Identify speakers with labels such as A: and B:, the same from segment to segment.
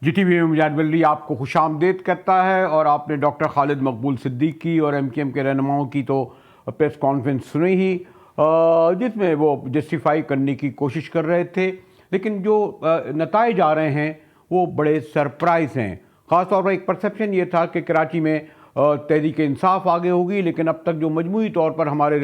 A: جی T V میں مجاہد بلری آپ کو خوش آمدید کرتا ہے، اور آپ نے ڈاکٹر خالد مقبول صدیقی اور ایم کیو ایم کے رہنماؤں کی تو پریس کانفرنس سنی ہی، جس میں وہ جسٹیفائی کرنے کی کوشش کر رہے تھے، لیکن جو نتائج آ رہے ہیں وہ بڑے سرپرائز ہیں۔ خاص طور پر ایک پرسیپشن یہ تھا کہ کراچی میں تحریک انصاف آگے ہوگی، لیکن اب تک جو مجموعی طور پر ہمارے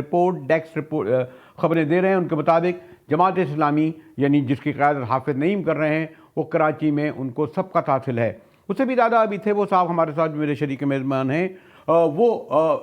A: ڈیکس رپورٹ خبریں دے رہے ہیں ان کے مطابق جماعت اسلامی یعنی جس کی قیادت حافظ نعیم کر رہے ہیں، وہ کراچی میں ان کو سبقت حاصل ہے۔ اس سے بھی زیادہ ابھی تھے وہ صاحب ہمارے ساتھ جو میرے شریک میزبان ہیں، وہ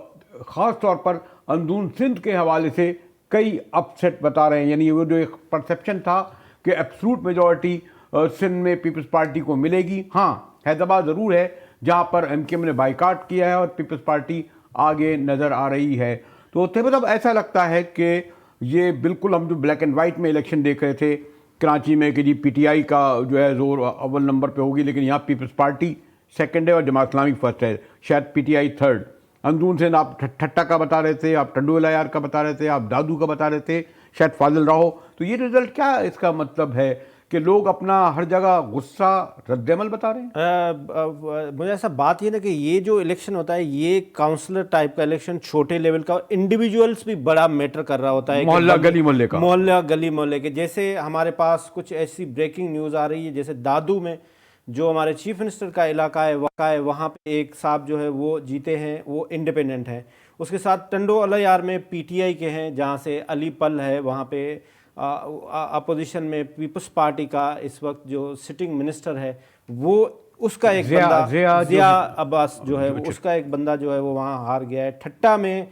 A: خاص طور پر اندرون سندھ کے حوالے سے کئی اپسیٹ بتا رہے ہیں، یعنی وہ جو ایک پرسیپشن تھا کہ ایبسولوٹ میجورٹی سندھ میں پیپلز پارٹی کو ملے گی۔ ہاں، حیدرآباد ضرور ہے جہاں پر ایم کیو ایم نے بائیکاٹ کیا ہے اور پیپلز پارٹی آگے نظر آ رہی ہے۔ تو مطلب ایسا لگتا ہے کہ یہ بالکل ہم جو بلیک اینڈ وائٹ میں الیکشن دیکھ رہے تھے کراچی میں کہ جی پی ٹی آئی کا جو ہے زور اول نمبر پہ ہوگی، لیکن یہاں پیپلز پارٹی سیکنڈ ہے اور جماعت اسلامی فرسٹ ہے، شاید پی ٹی آئی تھرڈ۔ اندرون سے آپ ٹھٹا کا بتا رہے تھے، آپ ٹنڈو الایار کا بتا رہے تھے، آپ دادو کا بتا رہے تھے، شاید فاضل راہو۔ تو یہ رزلٹ کیا اس کا مطلب ہے کہ لوگ اپنا ہر جگہ غصہ رد عمل بتا رہے ہیں؟
B: مجھے ایسا بات یہ نا کہ یہ جو الیکشن ہوتا ہے یہ کاؤنسلر ٹائپ کا الیکشن، چھوٹے لیول کا، انڈیویجولز بھی بڑا میٹر کر رہا ہوتا ہے،
A: محلہ گلی محلے کا،
B: محلہ گلی محلے کے۔ جیسے ہمارے پاس کچھ ایسی بریکنگ نیوز آ رہی ہے، جیسے دادو میں جو ہمارے چیف منسٹر کا علاقہ ہے وہاں پہ ایک صاحب جو ہے وہ جیتے ہیں، وہ انڈیپینڈنٹ ہیں۔ اس کے ساتھ ٹنڈو الایار میں پی ٹی آئی کے ہیں جہاں سے علی پل ہے، وہاں پہ اپوزیشن میں پیپلز پارٹی کا اس وقت جو سٹنگ منسٹر ہے وہ اس کا ایک بندہ ضیاء عباس جو ہے اس کا ایک بندہ جو ہے وہ وہاں ہار گیا ہے۔ ٹھٹا میں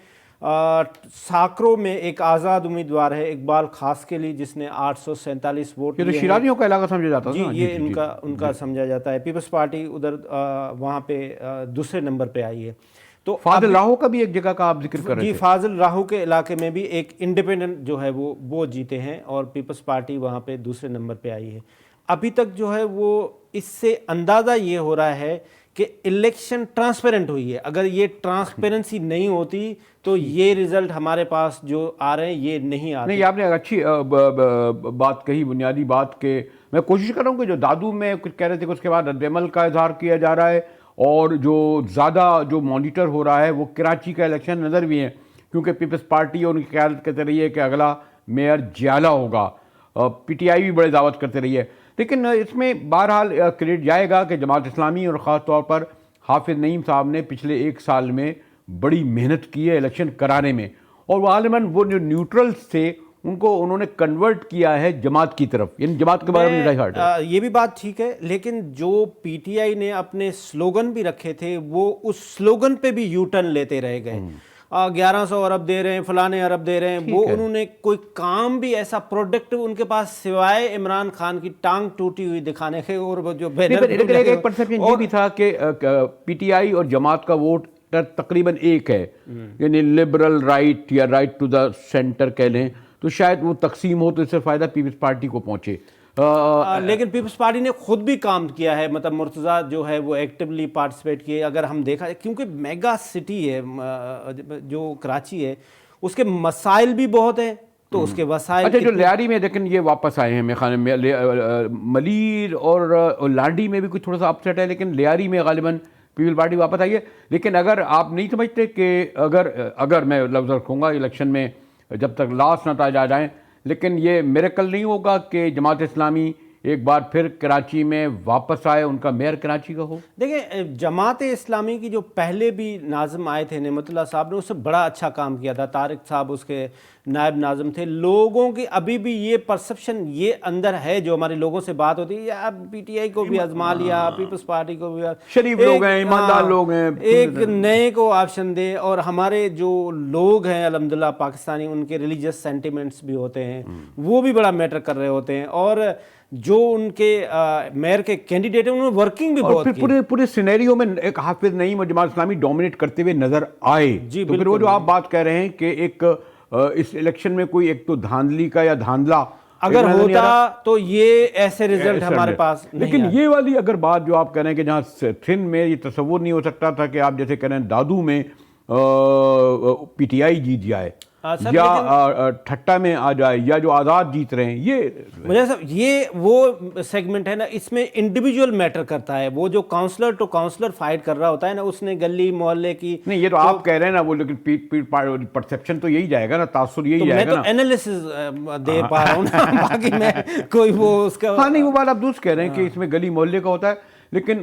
B: ساکرو میں ایک آزاد امیدوار ہے اقبال خاص کے لیے جس نے 847 ووٹ لیے ہیں۔
A: شیرازیوں کا علاقہ سمجھا جاتا ہے
B: جی، یہ ان کا سمجھا جاتا ہے۔ پیپلز پارٹی ادھر وہاں پہ دوسرے نمبر پہ آئی ہے۔ تو
A: فاضل راہو کا بھی ایک جگہ کا آپ ذکر کر رہے تھے۔
B: جی، فاضل راہو کے علاقے میں بھی ایک انڈیپینڈنٹ جو ہے وہ جیتے ہیں اور پیپلز پارٹی وہاں پہ دوسرے نمبر پہ آئی ہے۔ ابھی تک جو ہے وہ اس سے اندازہ یہ ہو رہا ہے کہ الیکشن ٹرانسپیرنٹ ہوئی ہے۔ اگر یہ ٹرانسپیرنسی نہیں ہوتی تو یہ رزلٹ ہمارے پاس جو آ رہے ہیں یہ نہیں آتے۔
A: نہیں، آپ نے اچھی بات کہی، بنیادی بات کہ میں کوشش کر رہا ہوں کہ جو دادو میں کچھ کہہ رہے تھے کہ اس کے بعد رد عمل کا اظہار کیا جا رہا ہے، اور جو زیادہ جو مانیٹر ہو رہا ہے وہ کراچی کا الیکشن نظر بھی ہے، کیونکہ پیپلز پارٹی اور ان کی قیادت کرتے رہی ہے کہ اگلا میئر جیالہ ہوگا، پی ٹی آئی بھی بڑے دعوت کرتے رہی ہے۔ لیکن اس میں بہرحال کریڈٹ جائے گا کہ جماعت اسلامی اور خاص طور پر حافظ نعیم صاحب نے پچھلے ایک سال میں بڑی محنت کی ہے الیکشن کرانے میں، اور وہ غالباً وہ جو نیوٹرلز تھے ان کو انہوں نے کنورٹ کیا ہے جماعت کی طرف، یعنی جماعت کے بارے میں ڈائی ہارڈ ہے۔
B: یہ بھی بات ٹھیک ہے، لیکن جو پی ٹی آئی نے اپنے سلوگن بھی رکھے تھے وہ اس سلوگن پہ بھی یو ٹرن لیتے رہ گئے۔ 1100 ارب دے رہے ہیں، فلانے ارب دے رہے ہیں، وہ انہوں نے کوئی کام بھی ایسا پروڈکٹیو ان کے پاس سوائے عمران خان کی ٹانگ ٹوٹی ہوئی دکھانے کے، اور وہ جو
A: ایک پرسیپشن یہ بھی تھا کہ پی ٹی آئی اور جماعت کا ووٹ تقریباً ایک ہے، یعنی لبرل رائٹ یا رائٹ ٹو دا سینٹر کہہ لیں، تو شاید وہ تقسیم ہو تو اس سے فائدہ پیپلز پارٹی کو پہنچے۔
B: لیکن پیپلز پارٹی نے خود بھی کام کیا ہے، مطلب مرتضیٰ جو ہے وہ ایکٹیولی پارٹیسپیٹ کیے۔ اگر ہم دیکھا کیونکہ میگا سٹی ہے جو کراچی ہے، اس کے مسائل بھی بہت ہیں، تو اس کے وسائل
A: اچھا جو لیاری میں لیکن یہ واپس آئے ہیں میرے خیال میں، ملیر اور لانڈی میں بھی کچھ تھوڑا سا اپسیٹ ہے، لیکن لیاری میں غالباً پیپل پارٹی واپس آئی ہے۔ لیکن اگر آپ نہیں سمجھتے کہ اگر میں لفظ رکھوں گا الیکشن میں جب تک لاسٹ نتائج آ جائیں، لیکن یہ میریکل نہیں ہوگا کہ جماعت اسلامی ایک بار پھر کراچی میں واپس آئے، ان کا میئر کراچی کا ہو؟
B: دیکھیں، جماعت اسلامی کی جو پہلے بھی ناظم آئے تھے نعمت اللہ صاحب نے، اس سے بڑا اچھا کام کیا تھا، طارق صاحب اس کے نائب ناظم تھے۔ لوگوں کی ابھی بھی یہ پرسپشن یہ اندر ہے، جو ہمارے لوگوں سے بات ہوتی ہے، یا پی ٹی آئی کو بھی آزما لیا، پیپلز پارٹی کو بھی،
A: شریف لوگ ہیں، ایماندار لوگ ہیں،
B: ایک نئے کو آپشن دے۔ اور ہمارے جو لوگ ہیں الحمدللہ پاکستانی، ان کے ریلیجیس سینٹیمنٹس بھی ہوتے ہیں، وہ بھی بڑا میٹر کر رہے ہوتے ہیں، اور جو ان کے میئر کے کینڈیڈیٹ ہیں انہوں نے ورکنگ بھی بہت کی۔
A: پورے سینیریو میں ایک حافظ نعیم اور جماعت اسلامی ڈومینیٹ کرتے ہوئے نظر آئے۔ تو پھر وہ جو آپ بات کہہ رہے ہیں کہ ایک اس الیکشن میں کوئی ایک تو دھاندلی کا یا دھاندلا
B: اگر ہوتا تو یہ ایسے رزلٹ ہمارے پاس نہیں۔
A: لیکن یہ والی اگر بات جو آپ کہہ رہے ہیں کہ جہاں تھن میں یہ تصور نہیں ہو سکتا تھا کہ آپ جیسے کہہ رہے ہیں دادو میں پی ٹی آئی جیت جائے
B: سر
A: یا ٹھٹا میں آ جائے یا جو آزاد جیت رہے ہیں، یہ
B: مجھے صاحب یہ وہ سیگمنٹ ہے نا، اس میں انڈیویجول میٹر کرتا ہے. وہ جو کاؤنسلر ٹو کاؤنسلر فائٹ کر رہا ہوتا ہے نا، اس نے گلی محلے کی
A: نہیں، یہ تو آپ کہہ رہے ہیں نا وہ، لیکن پرسیپشن تو یہی جائے گا نا، تاثر یہی
B: میں
A: جائے گا
B: تو
A: نا.
B: انالیسز دے پا رہا ہوں نا، باقی میں کوئی وہ اس کا
A: ہاں نہیں، وہ بات آپ درست کہہ رہے ہیں کہ اس میں گلی محلے کا ہوتا ہے، لیکن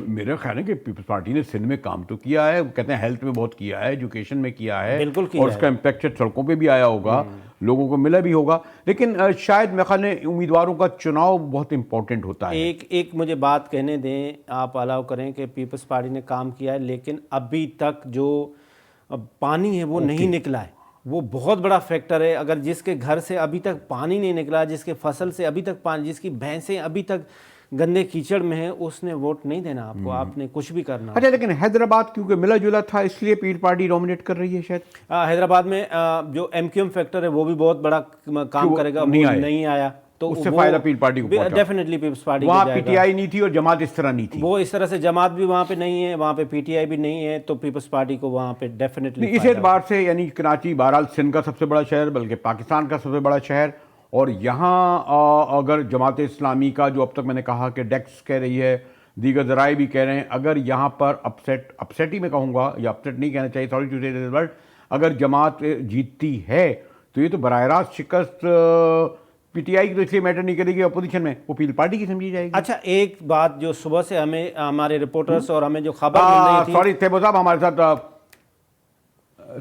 A: میرا خیال ہے کہ پیپلز پارٹی نے سندھ میں کام تو کیا ہے. وہ کہتے ہیں ہیلتھ میں بہت کیا ہے، ایجوکیشن میں کیا ہے،
B: بالکل کیا
A: اور اس کا امپیکٹ سڑکوں پہ بھی آیا ہوگا، لوگوں کو ملا بھی ہوگا. لیکن شاید میرے خیال ہے امیدواروں کا چناؤ بہت امپورٹنٹ ہوتا ہے.
B: ایک مجھے بات کہنے دیں، آپ الاؤ کریں کہ پیپلز پارٹی نے کام کیا ہے، لیکن ابھی تک جو پانی ہے وہ نہیں نکلا ہے. وہ بہت بڑا فیکٹر ہے. اگر جس کے گھر سے ابھی تک پانی نہیں نکلا، جس کے فصل سے ابھی تک پانی، جس کی بھینسیں ابھی تک گندے کیچڑ میں ہیں، اس نے ووٹ نہیں دینا آپ کو. آپ نے کچھ بھی کرنا.
A: اچھا، لیکن حیدرآباد کیونکہ ملا جلا تھا اس لیے پیپلز پارٹی ڈومینیٹ کر رہی ہے شاید.
B: حیدرآباد میں جو ایم کیو ایم فیکٹر ہے وہ بھی بہت بڑا کام کرے گا. وہ نہیں آیا تو
A: اس سے فائدہ پیپلز پارٹی کو پہنچا.
B: ڈیفینیٹلی پیپلز پارٹی کو
A: وہاں
B: جائے
A: پی
B: گا.
A: ٹی آئی نہیں تھی اور جماعت اس طرح نہیں تھی.
B: وہ اس طرح سے جماعت بھی وہاں پہ نہیں ہے، وہاں پہ پی ٹی آئی بھی نہیں ہے، تو پیپلز پارٹی کو وہاں پہ ڈیفینیٹلی
A: اس اعتبار سے یعنی کراچی بہرحال سندھ کا سب سے بڑا شہر، بلکہ پاکستان کا سب سے بڑا شہر، اور یہاں اگر جماعت اسلامی کا جو اب تک میں نے کہا کہ ڈیکس کہہ رہی ہے، دیگر ذرائع بھی کہہ رہے ہیں، اگر یہاں پر اپسیٹ ہی میں کہوں گا، یا اپسیٹ نہیں کہنا چاہیے، سوری ٹو سے دس ورڈ، اگر جماعت جیتتی ہے تو یہ تو براہ راست شکست پی ٹی آئی کی تو اس لیے میٹر نہیں کرے گی اپوزیشن میں، وہ پیپلز پارٹی کی سمجھی جائے گی.
B: اچھا، ایک بات جو صبح سے ہمیں ہمارے رپورٹرز اور ہمیں جو خبر مل رہی تھی.
A: سوری تھیبو صاحب، ہمارے ساتھ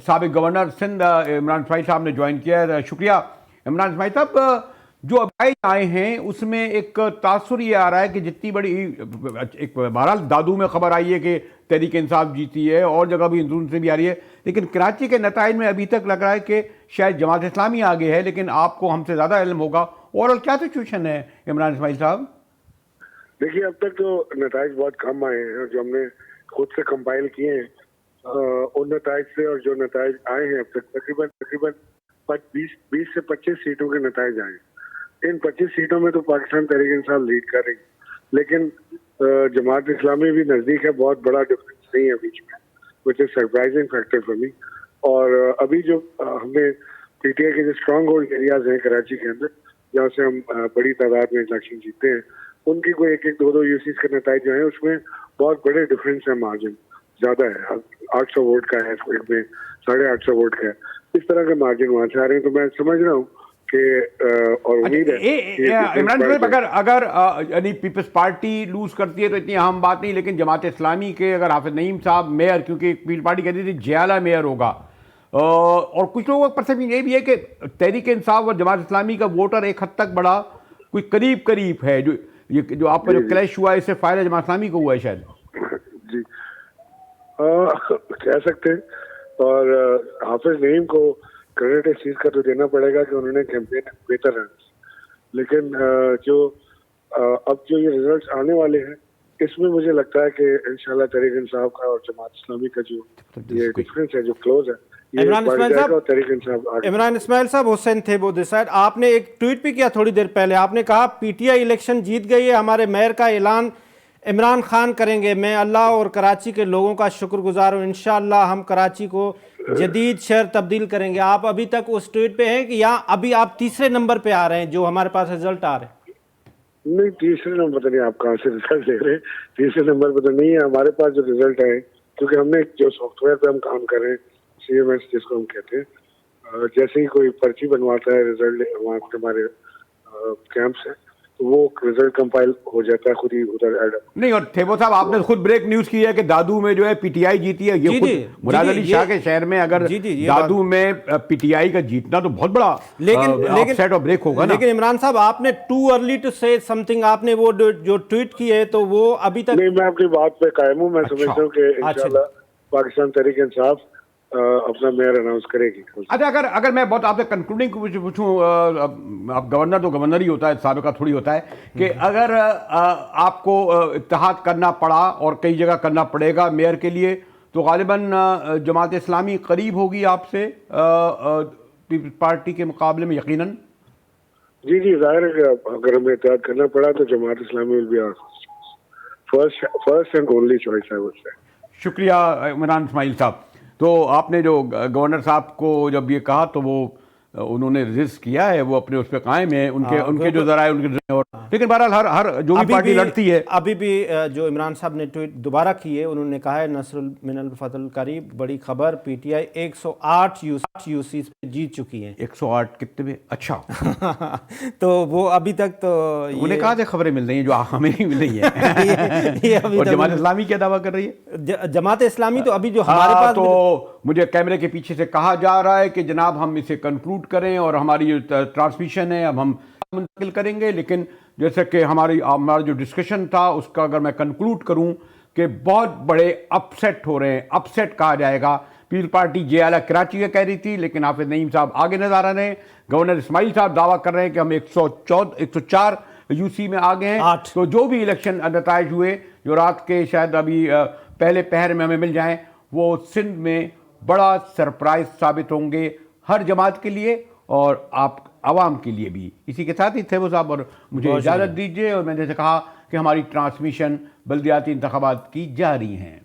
A: سابق گورنر سندھ عمران اسماعیل صاحب نے جوائن کیا ہے. شکریہ عمران اسماعیل صاحب. جو اب آئے ہیں اس میں ایک تاثر یہ آ رہا ہے کہ جتنی بڑی ایک بہرحال دادو میں خبر آئی ہے کہ تحریک انصاف جیتی ہے، اور جگہ بھی اندرون سے بھی آ رہی ہے، لیکن کراچی کے نتائج میں ابھی تک لگ رہا ہے کہ شاید جماعت اسلامی آگے ہے، لیکن آپ کو ہم سے زیادہ علم ہوگا. اوورآل کیا سچویشن ہے عمران اسماعیل صاحب؟
C: دیکھیے، اب تک تو نتائج بہت کم آئے ہیں جو ہم نے خود سے کمپائل کیے ہیں. ان نتائج سے اور جو نتائج آئے ہیں اب تک تقریباً 20 سے 25 سیٹوں کے نتائج آئے ہیں. ان 25 سیٹوں میں تو پاکستان تحریک انصاف لیڈ کر رہی ہے، لیکن جماعت اسلامی بھی نزدیک ہے. بہت بڑا ڈفرینس نہیں ہے بیچ میں، وچ از سرپرائزنگ فیکٹر فار می. اور ابھی جو ہم نے پی ٹی آئی کے جو اسٹرانگ ہولڈ ایریاز ہیں کراچی کے اندر، جہاں سے ہم بڑی تعداد میں الیکشن جیتے ہیں، ان کی کوئی ایک دو یو سیز کے نتائج جو ہیں اس میں بہت بڑے ڈفرینس ہے. مارجن زیادہ ہے، 800 ووٹ کا ہے، ایک میں 850 ووٹ کا ہے. اس طرح کے مارجن وہاں سے آ رہے ہیں. تو میں سمجھ رہا ہوں کہ اور امید ہے
A: عمران صاحب، اگر یعنی پیپلز پارٹی لوز کرتی ہے تو اتنی اہم بات نہیں، لیکن جماعت اسلامی کے اگر حافظ نعیم صاحب میئر، کیونکہ پیپلز پارٹی کہتی تھی جیالہ میئر ہوگا، اور کچھ لوگوں کا پرسیپشن یہ بھی ہے کہ تحریک انصاف اور جماعت اسلامی کا ووٹر ایک حد تک بڑا کوئی قریب ہے، جو آپ کا جو کلیش ہوا ہے اس سے فائدہ جماعت اسلامی کو ہوا ہے شاید.
C: جی کہہ سکتے ہیں. اور حافظ نعیم کو کریڈٹ اس چیز کا تو دینا پڑے گا کہ انہوں نے کیمپین بہتر رن، لیکن جو اب جو یہ ریزلٹس آنے والے ہیں اس میں مجھے لگتا ہے کہ انشاءاللہ تحریک انصاف کا اور جماعت اسلامی کا جو یہ ڈفرینس ہے، جو کلوز ہے،
B: عمران اسماعیل صاحب، حسین تھیبو دس سائڈ، آپ نے ایک ٹویٹ بھی کیا تھوڑی دیر پہلے. آپ نے کہا پی ٹی آئی الیکشن جیت گئی ہے، ہمارے میئر کا اعلان عمران خان کریں گے. میں اللہ اور کراچی کے لوگوں کا شکر گزار ہوں. انشاءاللہ ہم کراچی کو جدید شہر تبدیل کریں گے. آپ ابھی تک اس ٹویٹ پہ ہیں کہ یا ابھی آپ تیسرے نمبر پہ آ رہے ہیں جو ہمارے پاس رزلٹ آ رہے ہیں؟
C: نہیں، تیسرے نمبر پہ نہیں. آپ کہاں سے رزلٹ لے رہے ہیں؟ تیسرے نمبر پہ تو نہیں ہے. ہمارے پاس جو رزلٹ آئے، کیونکہ ہم نے جو سافٹ ویئر پہ ہم کام کر رہے ہیں، سی ایم ایس جس کو ہم کہتے ہیں، جیسے ہی کوئی پرچی بنواتا ہے رزلٹ وہاں ہمارے کیمپ سے، تو وہ رزلٹ کمپائل ہو جاتا ہے خود ہی ادھر ایڈ.
A: نہیں، اور تھیبو صاحب آپ نے خود بریک نیوز کی ہے کہ دادو میں جو ہے پی ٹی آئی جیتی ہے. یہ خود مراد علی شاہ کے شہر میں اگر دادو میں پی ٹی آئی کا جیتنا تو بہت بڑا اپسیٹ اور بریک ہوگا نا.
B: لیکن عمران صاحب، آپ نے ٹو ارلی ٹو سے سم تھنگ، آپ نے وہ جو ٹویٹ کی ہے تو وہ ابھی تک
C: نہیں. میں اپنی بات پہ قائم ہوں. میں سمجھتا ہوں کہ انشاءاللہ پاکستان تحریک انصاف اپنا میئر اناؤنس کرے گی.
A: اچھا، اگر میں بہت آپ سے کنکلوڈنگ پوچھوں، اب گورنر تو گورنر ہی ہوتا ہے، سابقہ تھوڑی ہوتا ہے، کہ اگر آپ کو اتحاد کرنا پڑا اور کئی جگہ کرنا پڑے گا میئر کے لیے، تو غالباً جماعت اسلامی قریب ہوگی آپ سے پیپلز پارٹی کے مقابلے میں یقیناً.
C: جی ظاہر ہے کہ اگر ہمیں اتحاد کرنا پڑا تو Jamaat Islami will be first and only choice ہے.
A: شکریہ عمران اسماعیل صاحب. تو آپ نے جو گورنر صاحب کو جب یہ کہا تو وہ انہوں نے رزسٹ کیا ہے, وہ اپنے اس پہ قائم ہیں, ان کے جو ذرائع ان کے, اور لیکن بہرحال ہر جو بھی پارٹی لڑتی ہے.
B: ابھی بھی جو عمران صاحب نے ٹویٹ دوبارہ کی ہے, انہوں نے کہا ہے نصر من الفتح القریب, بڑی خبر, پی ٹی آئی 108 یو سیز پہ جیت چکی ہیں.
A: 108 کتنے میں؟ اچھا.
B: تو وہ ابھی تک تو
A: انہیں کہا تھے خبریں مل رہی ہیں جو ہمیں نہیں مل رہی ہیں. اور جماعت اسلامی کیا دعویٰ کر رہی ہے؟
B: جماعت اسلامی تو ابھی جو ہمارے پاس,
A: تو مجھے کیمرے کے پیچھے سے کہا جا رہا ہے کہ جناب ہم اسے کنکلوڈ کریں اور ہماری جو ٹرانسمیشن ہے اب ہم منتقل کریں گے, لیکن جیسے کہ ہمارا جو ڈسکشن تھا اس کا اگر میں کنکلوڈ کروں کہ بہت بڑے اپسیٹ ہو رہے ہیں. اپسیٹ کہا جائے گا. پیپل پارٹی جے اعلیٰ کراچی کا کہہ رہی تھی, لیکن حافظ نعیم صاحب آگے نظر آ رہے ہیں. گورنر اسماعیل صاحب دعویٰ کر رہے ہیں کہ ہم 104 یو سی میں آ گئے ہیں. تو جو بھی الیکشن نتائج ہوئے جو رات کے شاید ابھی پہلے پہر میں ہمیں مل جائیں, وہ سندھ میں بڑا سرپرائز ثابت ہوں گے ہر جماعت کے لیے اور آپ عوام کے لیے بھی. اسی کے ساتھ ہی تھے وہ صاحب, اور مجھے اجازت دیجیے, اور میں نے کہا کہ ہماری ٹرانسمیشن بلدیاتی انتخابات کی جاری ہیں.